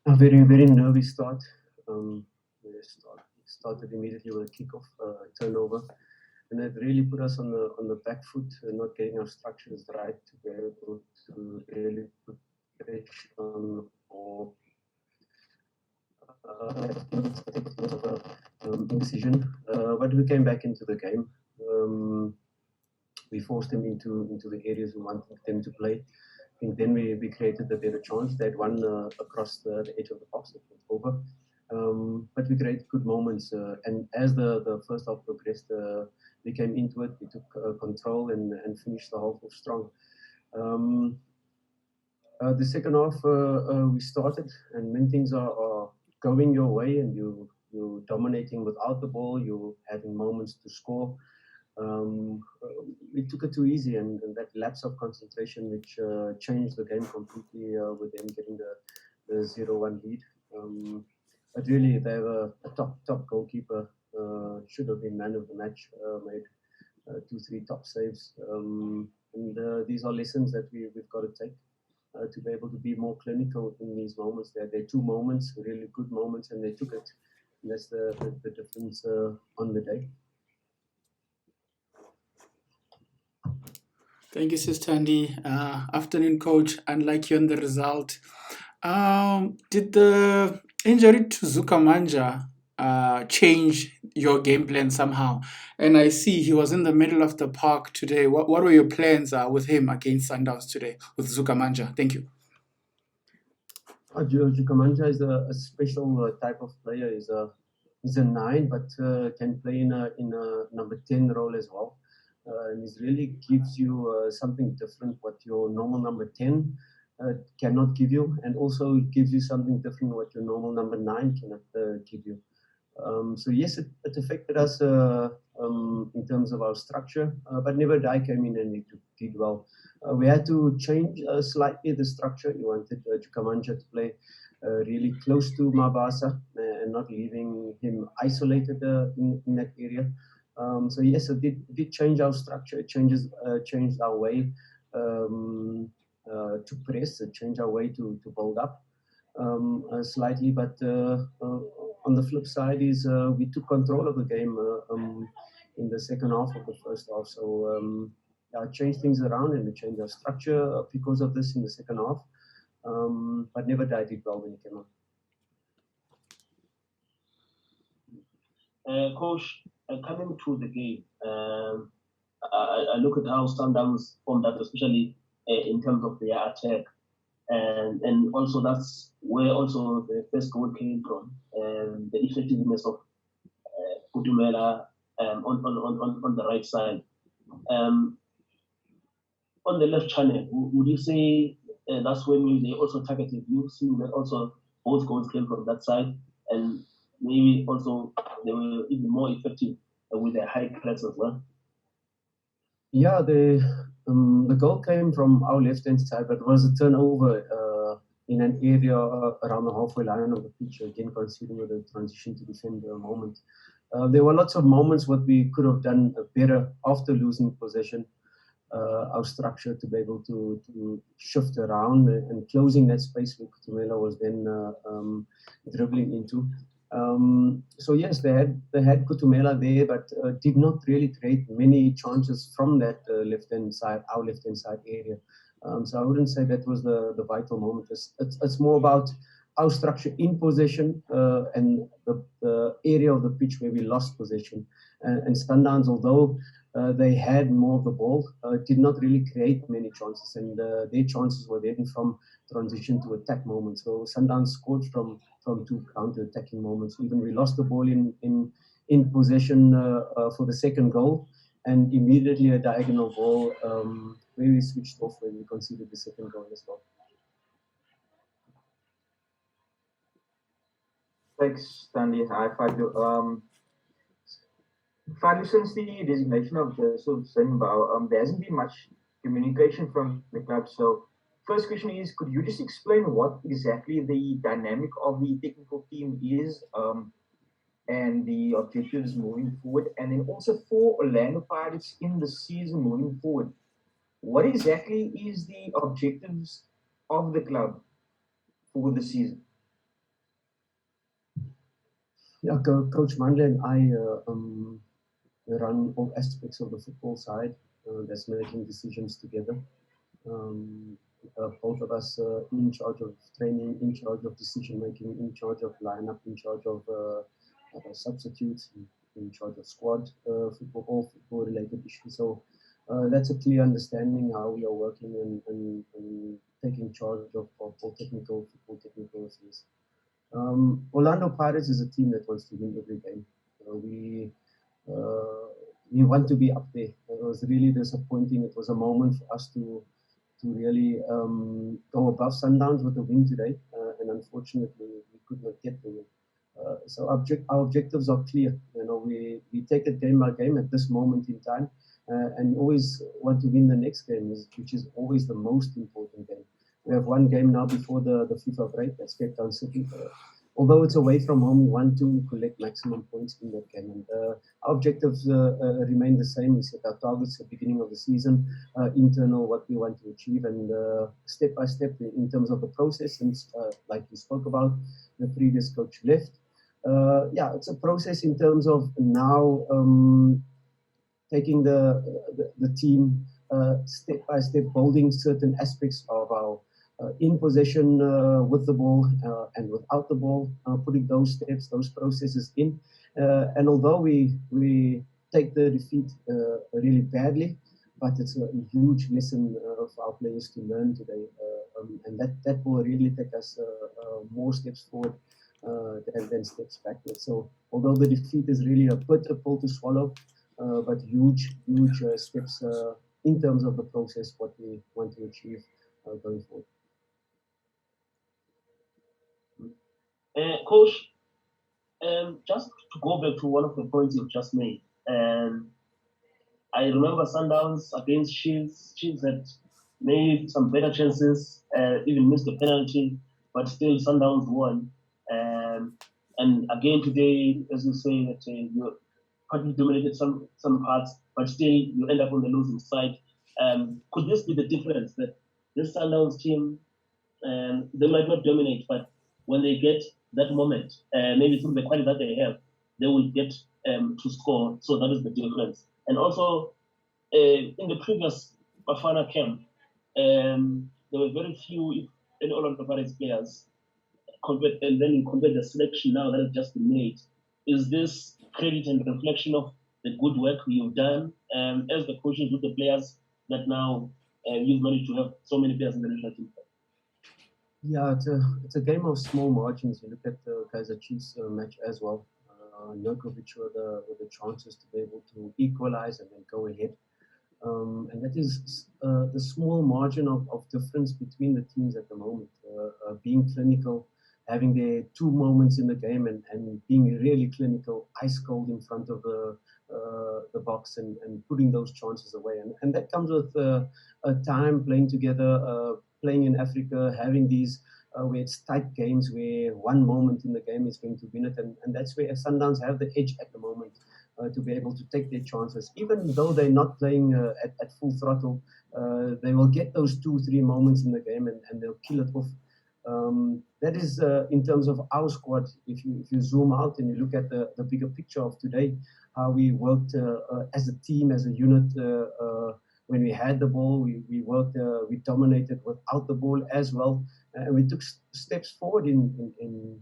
A very, very nervy start. We started immediately with a kickoff turnover, and that really put us on the back foot, not getting our structures right to be able to really put pressure on or indecision. But we came back into the game. We forced them into the areas we wanted them to play. I think then we created a better chance. They had one across the edge of the box, it went over. But we created good moments. And as the first half progressed, we came into it, we took control and finished the half off strong. The second half, we started, and when things are going your way and you're dominating without the ball, you're having moments to score. We took it too easy, and that lapse of concentration, which changed the game completely with them getting the 0-1 lead. But really, they have a top goalkeeper, should have been man of the match, made 2-3 top saves. And these are lessons that we've got to take. To be able to be more clinical in these moments. There are two moments, really good moments, and they took it. And that's the difference on the day. Thank you, Sister Andy. Afternoon, Coach. Unlike you on the result, did the injury to Zukamanja change your game plan somehow? And I see he was in the middle of the park today. What were your plans with him against Sundowns today with Zukamanja? Thank you. Zukamanja is a special type of player. He's a 9, but can play in a number 10 role as well. And it really gives you something different what your normal number 10 cannot give you, and also it gives you something different what your normal number 9 cannot give you. So yes, it affected us in terms of our structure, but Never Die came in and it did well. We had to change slightly the structure. We wanted Zukamanja to play really close to Mabasa and not leaving him isolated in that area. So yes, it did change our structure. It changed our way to press. It changed our way to build up slightly. But on the flip side is we took control of the game in the second half of the first half. So changed things around and we changed our structure because of this in the second half. But Never Die did well when he came on. Coach, coming to the game, I look at how Sundowns formed up, especially in terms of their attack, and also that's where also the first goal came from, and the effectiveness of Kutumela on the right side. On the left channel, would you say that's when they also targeted you, seeing that also both goals came from that side, and maybe also they were even more effective with their high press as well? Yeah, the goal came from our left-hand side, but it was a turnover in an area around the halfway line of the pitch, again considering the transition to defend moment. There were lots of moments what we could have done better after losing possession. Our structure to be able to shift around and closing that space where Kutumela was then dribbling into. So yes, they had Kutumela there, but did not really create many chances from that left-hand side, our left-hand side area. So I wouldn't say that was the vital moment. It's more about our structure in possession and the area of the pitch where we lost possession. And Sundowns, although they had more of the ball, did not really create many chances, and their chances were then from transition to attack moments. So Sundowns scored from 2 counter-attacking moments. Even we lost the ball in possession for the second goal, and immediately a diagonal ball where we switched off when we conceded the second goal as well. Thanks, Stanley. Hi, Fadlu. Fadlu, since the designation of Joseph Zinbao, there hasn't been much communication from the club. So, first question is, could you just explain what exactly the dynamic of the technical team is and the objectives moving forward? And then also for Orlando Pirates in the season moving forward, what exactly is the objectives of the club for the season? Yeah, Coach Mandla and I run all aspects of the football side. That's making decisions together. Um, both of us in charge of training, in charge of decision making, in charge of lineup, in charge of substitutes, in charge of squad football, all football related issues. So that's a clear understanding how we are working and taking charge of all technical football technical issues. Orlando Pirates is a team that wants to win every game. Uh, we want to be up there. It was really disappointing. It was a moment for us to really go above Sundowns with a win today, and unfortunately we could not get the win. So our objectives are clear. We take it game by game at this moment in time, and always want to win the next game, which is always the most important game. We have one game now before the FIFA break. That's Cape Town City. Although it's away from home, we want to collect maximum points in that game. And our objectives remain the same. We set our targets at the beginning of the season, internal, what we want to achieve, and step by step in terms of the process. And like we spoke about, the previous coach left. Yeah, it's a process in terms of now taking the team step by step, building certain aspects of our in possession with the ball and without the ball, putting those steps, those processes in. And although we take the defeat really badly, but it's a huge lesson for our players to learn today, and that will really take us more steps forward than steps backwards. So although the defeat is really a bitter pill to swallow, but huge steps in terms of the process, what we want to achieve going forward. Coach, just to go back to one of the points you've just made, I remember Sundowns against Chiefs. Chiefs had made some better chances, even missed a penalty, but still Sundowns won. And again today, as you say, that you partly dominated some parts, but still you end up on the losing side. Could this be the difference that this Sundowns team, they might not dominate, but when they get that moment, maybe through the quality that they have, they will get to score. So that is the difference. And also, in the previous Bafana camp, there were very few, if any, all of the Paris players. And then you compare the selection now that has just been made. Is this credit and reflection of the good work you've done as the coaches with the players that now you've managed to have so many players in the national team? Yeah, it's a game of small margins. You look at the Kaizer Chiefs match as well. Nurkovic with the chances to be able to equalize and then go ahead. And that is the small margin of difference between the teams at the moment. Being clinical, having their 2 moments in the game and being really clinical, ice cold in front of the box and putting those chances away. And that comes with a time playing together, playing in Africa, having these where it's tight games where 1 moment in the game is going to win it. And that's where Sundowns have the edge at the moment. To be able to take their chances, even though they're not playing at full throttle, they will get those 2-3 moments in the game and they'll kill it off. That is in terms of our squad. If you zoom out and you look at the bigger picture of today, how we worked as a team, as a unit. When we had the ball, we worked, we dominated without the ball as well, and we took steps forward in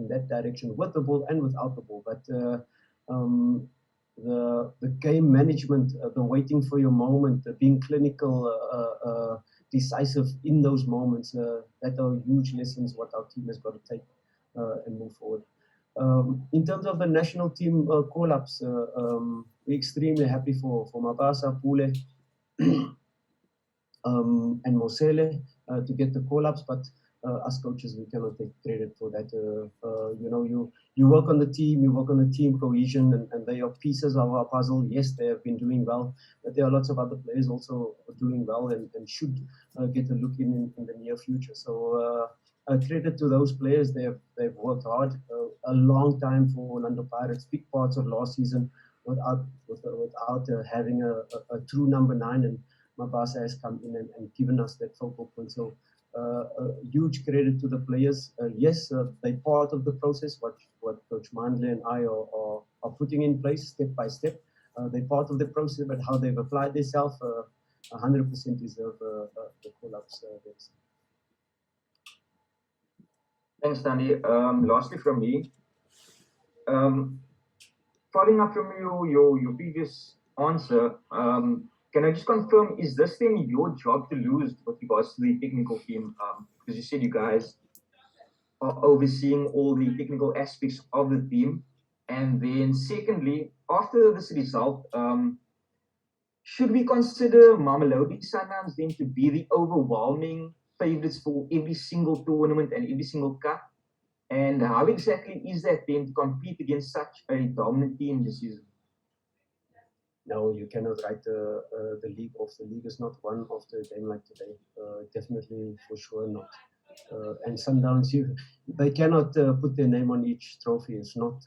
that direction with the ball and without the ball. But the game management, the waiting for your moment, being clinical, decisive in those moments, that are huge lessons what our team has got to take and move forward. In terms of the national team call-ups, we're extremely happy for Mabasa, Pule, and Mosele to get the call-ups, but as coaches, we cannot take credit for that. You work on the team, you work on the team cohesion, and they are pieces of our puzzle. Yes, they have been doing well, but there are lots of other players also doing well and should get a look in the near future. So credit to those players. They've worked hard a long time for Orlando Pirates, big parts of last season without having a true number 9, and Mabasa has come in and given us that focal point. So Huge credit to the players. Yes, they're part of the process, what Coach Mandle and I are putting in place step by step. They're part of the process, but how they've applied themselves, 100% deserve the call-ups. Thanks, Danny. Lastly from me, following up from your previous answer, can I just confirm, is this then your job to lose with regards to the technical team? Because you said you guys are overseeing all the technical aspects of the team. And then secondly, after this result, should we consider Mamelodi Sundowns then to be the overwhelming favorites for every single tournament and every single cup? And how exactly is that then to compete against such a dominant team this season? No, you cannot write the league off. The league is not won after a game like today. Definitely, for sure not. And Sundowns, they cannot put their name on each trophy. It's not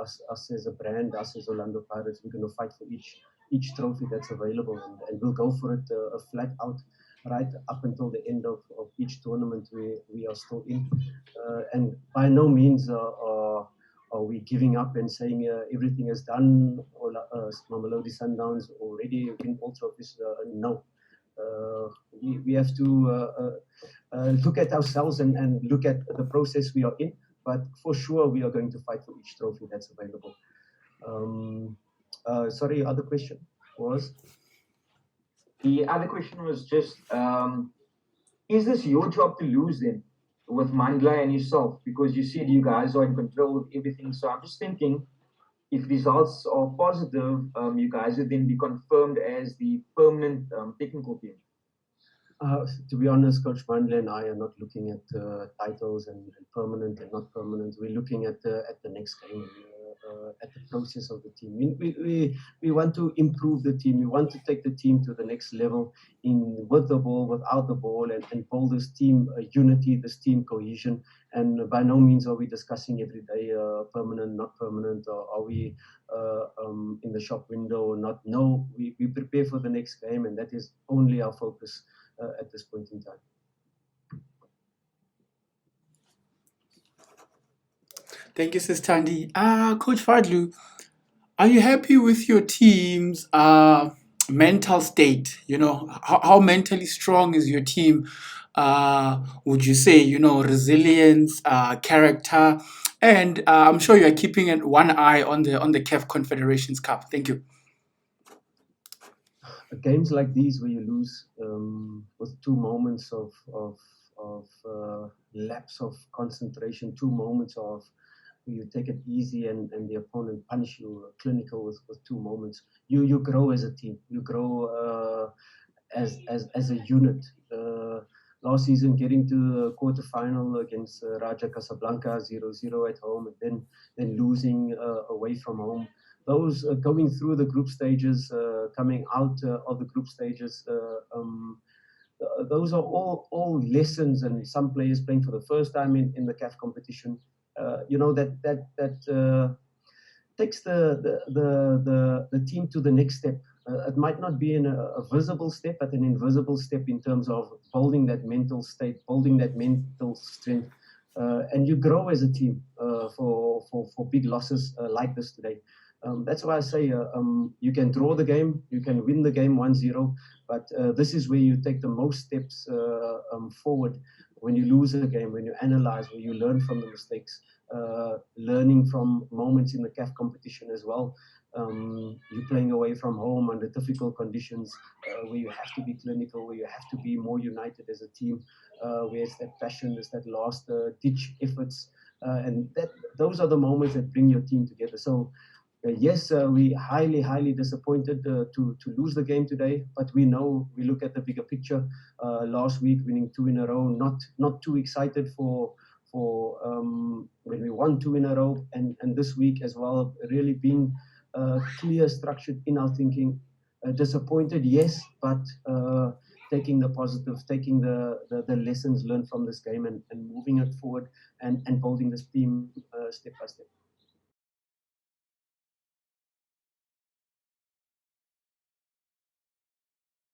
us as a brand, us as Orlando Pirates. We're going to fight for each trophy that's available, and we'll go for it flat out, right up until the end of each tournament we are still in. And by no means are we giving up and saying everything is done, or Mamelodi Sundowns already win all trophies. No. We have to look at ourselves and look at the process we are in. But for sure, we are going to fight for each trophy that's available. Sorry, other question was? The other question was just, is this your job to lose then with Mandla and yourself? Because you said you guys are in control of everything. So I'm just thinking, if results are positive, you guys would then be confirmed as the permanent technical team. To be honest, Coach Mandle and I are not looking at titles and permanent and not permanent. We're looking at the next game, at the process of the team. We want to improve the team. We want to take the team to the next level with the ball, without the ball, and build this team unity, this team cohesion. And by no means are we discussing every day permanent, not permanent, or are we in the shop window or not. No, we prepare for the next game, and that is only our focus at this point in time. Thank you, Sis Tandy. Coach Fadlu, are you happy with your team's mental state? You know, how mentally strong is your team? Would you say, resilience, character? And I'm sure you're keeping one eye on the CAF Confederations Cup. Thank you. Games like these where you lose with 2 moments of lapse of concentration, 2 moments of where you take it easy and the opponent punish you clinical with 2 moments, you grow as a team, you grow as a unit. Last season, getting to the quarterfinal against Raja Casablanca 0-0 at home, and then losing away from home. Those going through the group stages, coming out of the group stages, those are all lessons, and some players playing for the first time in the CAF competition. That takes the team to the next step. It might not be in a visible step, but an invisible step in terms of building that mental state, building that mental strength, and you grow as a team for big losses like this today. That's why I say you can draw the game, you can win the game 1-0, but this is where you take the most steps forward when you lose a game, when you analyze, when you learn from the mistakes, learning from moments in the CAF competition as well. You're playing away from home under difficult conditions where you have to be clinical, where you have to be more united as a team, where it's that passion, there's that last ditch efforts, and those are the moments that bring your team together. So yes, we highly disappointed to lose the game today, but we look at the bigger picture. Last week, winning 2 in a row, not too excited for when we won 2 in a row, and this week as well, really being clear, structured in our thinking. Disappointed, yes, but taking the positives, taking the lessons learned from this game, and moving it forward, and building this team step by step.